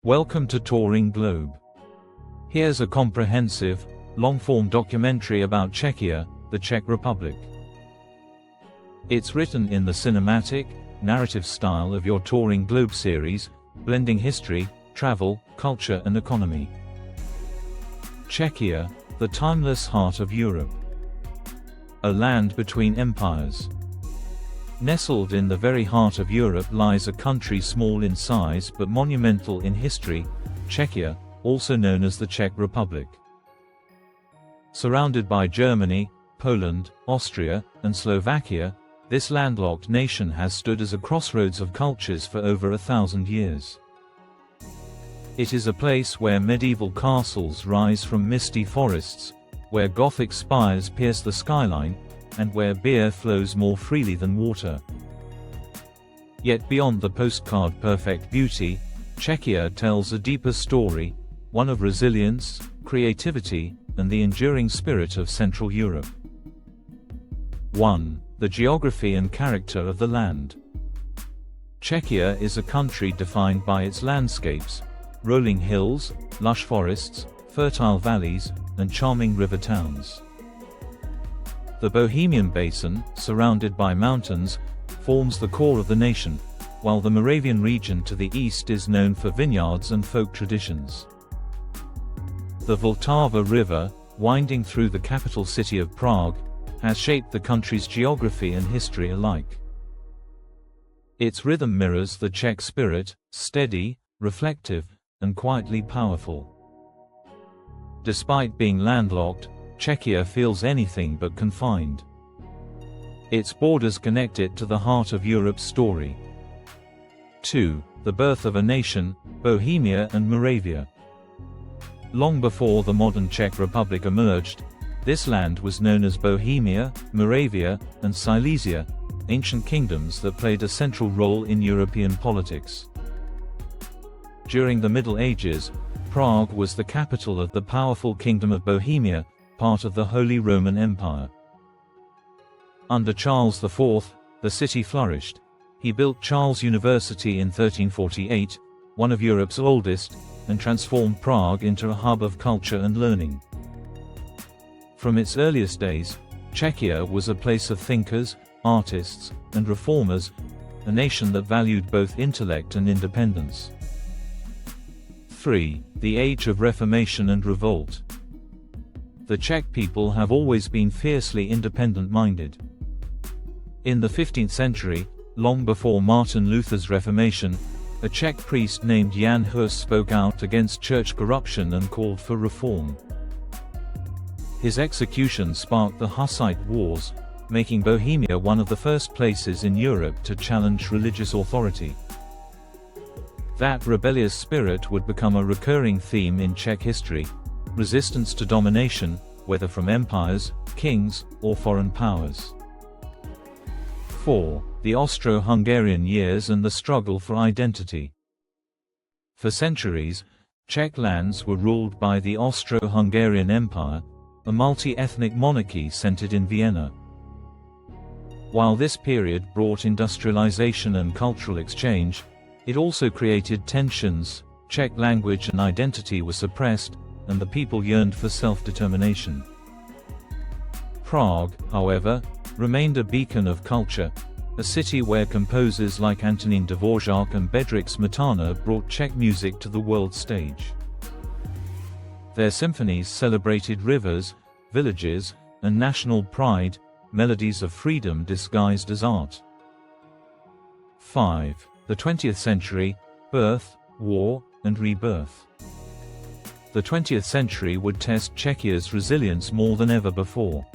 Welcome to Touring Globe. Here's a comprehensive, long-form documentary about Czechia, the Czech Republic. It's written in the cinematic, narrative style of your Touring Globe series, blending history, travel, culture and economy. Czechia, the timeless heart of Europe. A land between empires. Nestled in the very heart of Europe lies a country small in size but monumental in history, Czechia, also known as the Czech Republic. Surrounded by Germany, Poland, Austria, and Slovakia, this landlocked nation has stood as a crossroads of cultures for over 1,000 years. It is a place where medieval castles rise from misty forests, where Gothic spires pierce the skyline, and where beer flows more freely than water. Yet beyond the postcard perfect beauty, Czechia tells a deeper story, one of resilience, creativity, and the enduring spirit of Central Europe. 1. The geography and character of the land. Czechia is a country defined by its landscapes, rolling hills, lush forests, fertile valleys, and charming river towns. The Bohemian Basin, surrounded by mountains, forms the core of the nation, while the Moravian region to the east is known for vineyards and folk traditions. The Vltava River, winding through the capital city of Prague, has shaped the country's geography and history alike. Its rhythm mirrors the Czech spirit, steady, reflective, and quietly powerful. Despite being landlocked, Czechia feels anything but confined. Its borders connect it to the heart of Europe's story. 2. The birth of a nation, Bohemia and Moravia. Long before the modern Czech Republic emerged, this land was known as Bohemia, Moravia, and Silesia, ancient kingdoms that played a central role in European politics. During the Middle Ages, Prague was the capital of the powerful Kingdom of Bohemia, part of the Holy Roman Empire. Under Charles IV, the city flourished. He built Charles University in 1348, one of Europe's oldest, and transformed Prague into a hub of culture and learning. From its earliest days, Czechia was a place of thinkers, artists, and reformers, a nation that valued both intellect and independence. 3. The Age of Reformation and Revolt. The Czech people have always been fiercely independent-minded. In the 15th century, long before Martin Luther's Reformation, a Czech priest named Jan Hus spoke out against church corruption and called for reform. His execution sparked the Hussite Wars, making Bohemia one of the first places in Europe to challenge religious authority. That rebellious spirit would become a recurring theme in Czech history: resistance to domination, whether from empires, kings, or foreign powers. 4. The Austro-Hungarian years and the struggle for identity. For centuries, Czech lands were ruled by the Austro-Hungarian Empire, a multi-ethnic monarchy centered in Vienna. While this period brought industrialization and cultural exchange, it also created tensions. Czech language and identity were suppressed, and the people yearned for self-determination. Prague, however, remained a beacon of culture, a city where composers like Antonín Dvořák and Bedřich Smetana brought Czech music to the world stage. Their symphonies celebrated rivers, villages, and national pride, melodies of freedom disguised as art. 5. The 20th century, birth, war, and rebirth. The 20th century would test Czechia's resilience more than ever before.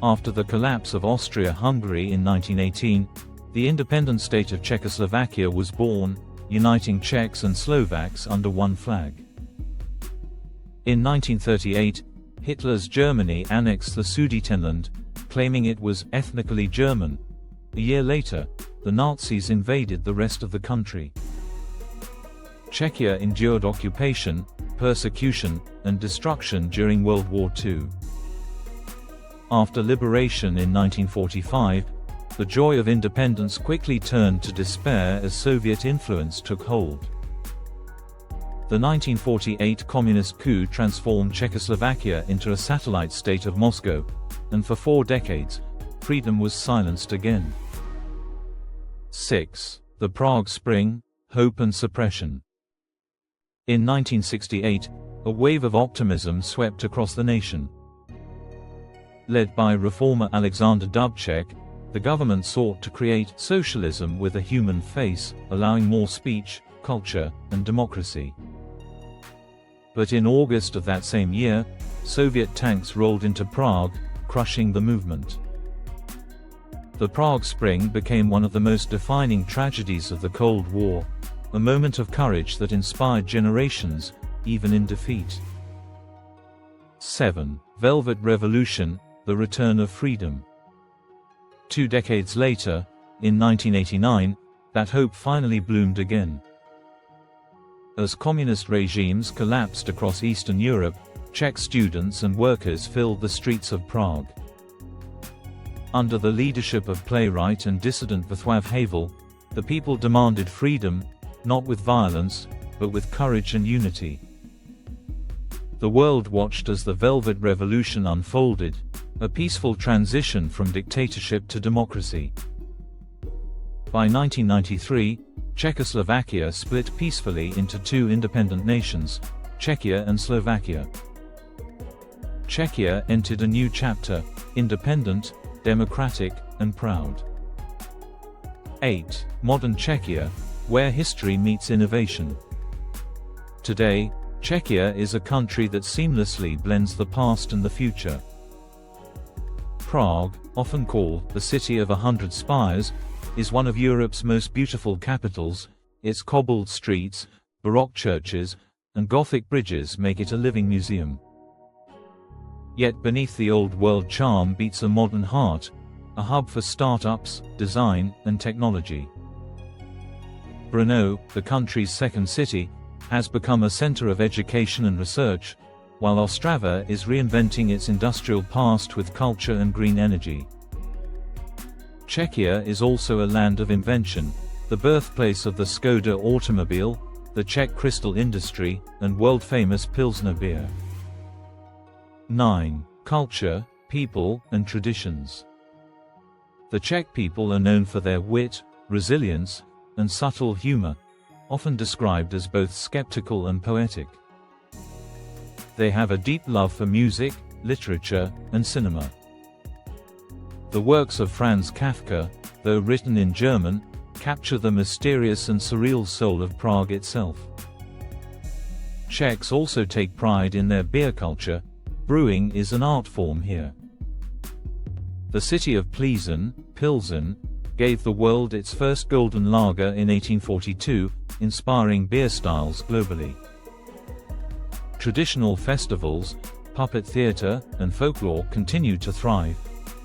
After the collapse of Austria-Hungary in 1918, the independent state of Czechoslovakia was born, uniting Czechs and Slovaks under one flag. In 1938, Hitler's Germany annexed the Sudetenland, claiming it was ethnically German. A year later, the Nazis invaded the rest of the country. Czechia endured occupation, persecution, and destruction during World War II. After liberation in 1945, the joy of independence quickly turned to despair as Soviet influence took hold. The 1948 communist coup transformed Czechoslovakia into a satellite state of Moscow, and for 4 decades, freedom was silenced again. 6. The Prague Spring, Hope and Suppression. In 1968, a wave of optimism swept across the nation. Led by reformer Alexander Dubček, the government sought to create socialism with a human face, allowing more speech, culture, and democracy. But in August of that same year, Soviet tanks rolled into Prague, crushing the movement. The Prague Spring became one of the most defining tragedies of the Cold War, a moment of courage that inspired generations, even in defeat. 7. Velvet Revolution, the return of freedom. 2 decades later, in 1989, that hope finally bloomed again. As communist regimes collapsed across Eastern Europe, Czech students and workers filled the streets of Prague. Under the leadership of playwright and dissident Václav Havel, the people demanded freedom, not with violence, but with courage and unity. The world watched as the Velvet Revolution unfolded, a peaceful transition from dictatorship to democracy. By 1993, Czechoslovakia split peacefully into 2 independent nations, Czechia and Slovakia. Czechia entered a new chapter, independent, democratic, and proud. 8. Modern Czechia, where history meets innovation. Today, Czechia is a country that seamlessly blends the past and the future. Prague, often called the City of 100 Spires, is one of Europe's most beautiful capitals. Its cobbled streets, Baroque churches, and Gothic bridges make it a living museum. Yet beneath the old-world charm beats a modern heart, a hub for startups, design, and technology. Brno, the country's second city, has become a center of education and research, while Ostrava is reinventing its industrial past with culture and green energy. Czechia is also a land of invention, the birthplace of the Skoda automobile, the Czech crystal industry, and world-famous Pilsner beer. 9. Culture, people, and traditions. The Czech people are known for their wit, resilience, and subtle humor, often described as both skeptical and poetic. They have a deep love for music, literature, and cinema. The works of Franz Kafka, though written in German, capture the mysterious and surreal soul of Prague itself. Czechs also take pride in their beer culture. Brewing is an art form here. The city of Pilsen, gave the world its first golden lager in 1842, inspiring beer styles globally. Traditional festivals, puppet theater, and folklore continue to thrive,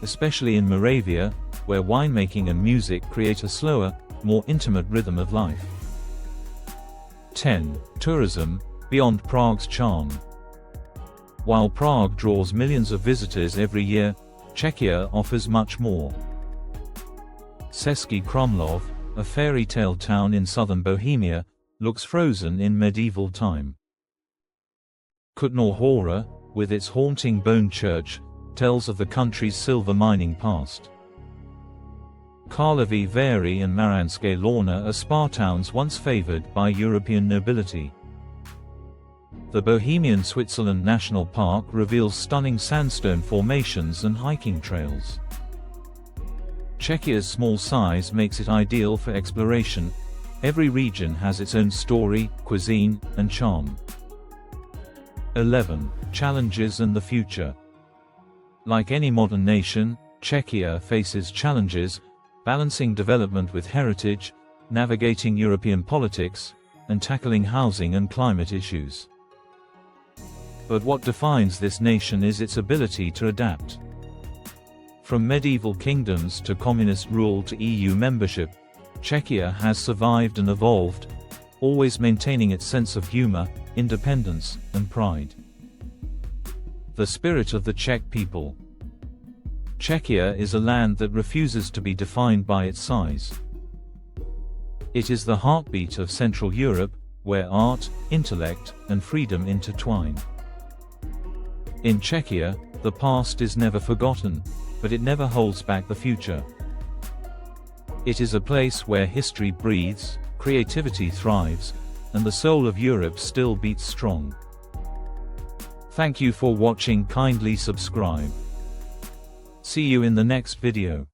especially in Moravia, where winemaking and music create a slower, more intimate rhythm of life. 10. Tourism, beyond Prague's charm. While Prague draws millions of visitors every year, Czechia offers much more. Český Krumlov, a fairy tale town in southern Bohemia, looks frozen in medieval time. Kutná Hora, with its haunting bone church, tells of the country's silver mining past. Karlovy Vary and Maranské Lorna are spa towns once favored by European nobility. The Bohemian Switzerland National Park reveals stunning sandstone formations and hiking trails. Czechia's small size makes it ideal for exploration. Every region has its own story, cuisine, and charm. 11. Challenges and the future. Like any modern nation, Czechia faces challenges, balancing development with heritage, navigating European politics, and tackling housing and climate issues. But what defines this nation is its ability to adapt. From medieval kingdoms to communist rule to EU membership, Czechia has survived and evolved, always maintaining its sense of humor, independence, and pride. The spirit of the Czech people. Czechia is a land that refuses to be defined by its size. It is the heartbeat of Central Europe, where art, intellect, and freedom intertwine. In Czechia, the past is never forgotten, but it never holds back the future. It is a place where history breathes, creativity thrives, and the soul of Europe still beats strong. Thank you for watching. Kindly subscribe. See you in the next video.